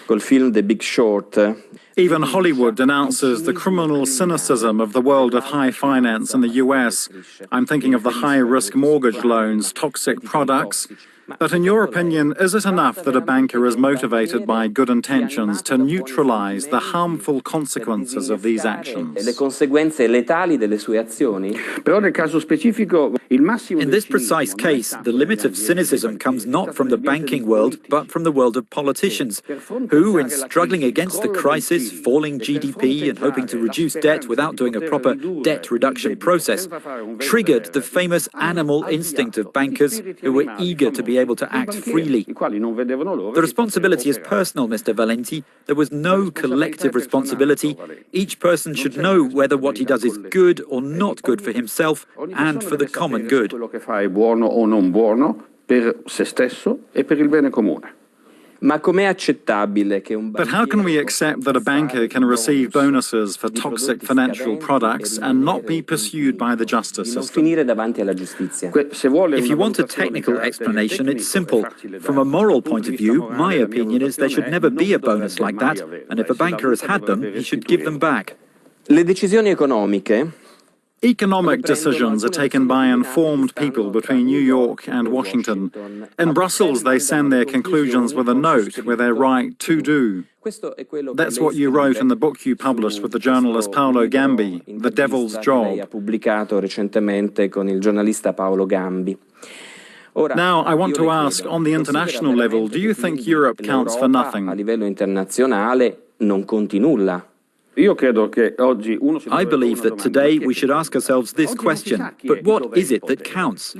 col film The Big Short. Even Hollywood denounces the criminal cynicism of the world of high finance in the US. I'm thinking of the high-risk mortgage loans, toxic products. But in your opinion, is it enough that a banker is motivated by good intentions to neutralize the harmful consequences of these actions? Le conseguenze letali delle sue azioni? In this precise case, the limit of cynicism comes not from the banking world, but from the world of politicians, who, in struggling against the crisis, falling GDP and hoping to reduce debt without doing a proper debt reduction process, triggered the famous animal instinct of bankers who were eager to be able to act freely. The responsibility is personal, Mr. Valenti. There was no collective responsibility. Each person should know whether what he does is good or not good for himself and for the common good. Ma com'è accettabile che un But how can we accept that a banker can receive bonuses for toxic financial products and not be pursued by the justice system? finire davanti alla giustizia? If you want a technical explanation, it's simple. From a moral point of view, my opinion is there should never be a bonus like that, and if a banker has had them, he should give them back. Le decisioni economiche Economic decisions are taken by informed people between New York and Washington. In Brussels, they send their conclusions with a note where they write to do. That's what you wrote in the book you published with the journalist Paolo Gambi, The Devil's Job. ha pubblicato recentemente con il giornalista Paolo Gambi. Now, I want to ask, on the international level, do you think Europe counts for nothing? A livello internazionale non conti nulla. I believe that today we should ask ourselves this question, but what is it that counts?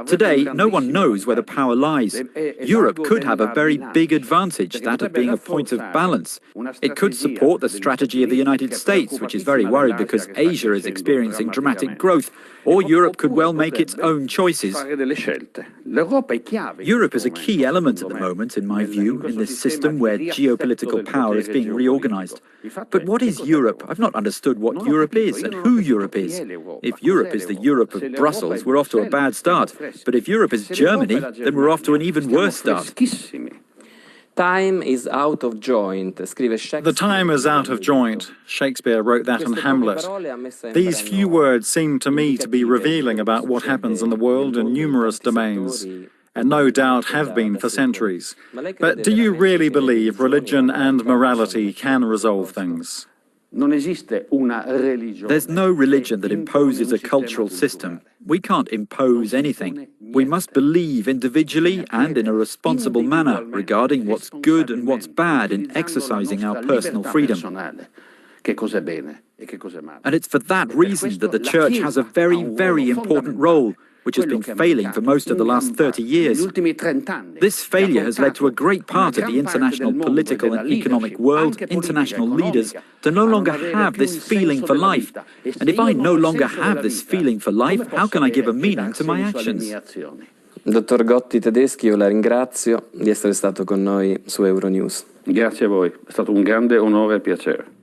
Today, no one knows where the power lies. Europe could have a very big advantage, that of being a point of balance. It could support the strategy of the United States, which is very worried because Asia is experiencing dramatic growth, or Europe could well make its own choices. Europe is a key element at the moment, in my view, in this system where geopolitical power is being reorganized. But what is Europe? I've not understood what Europe is and who Europe is. If Europe is the Europe of Brussels, we're off to a bad start. But if Europe is Germany, then we're off to an even worse start. Time is out of joint, scrive Shakespeare. The time is out of joint. Shakespeare wrote that in Hamlet. These few words seem to me to be revealing about what happens in the world in numerous domains, and no doubt have been for centuries. But do you really believe religion and morality can resolve things? There's no religion that imposes a cultural system. We can't impose anything. We must believe individually and in a responsible manner regarding what's good and what's bad in exercising our personal freedom. And it's for that reason that the Church has a very, very important role, which has been failing for most of the last 30 years. This failure has led to a great part of the international political and economic world, international leaders, to no longer have this feeling for life. And if I no longer have this feeling for life, how can I give a meaning to my actions? Dottor Gotti Tedeschi, io la ringrazio di essere stato con noi su Euronews. Grazie a voi, è stato un grande onore e piacere.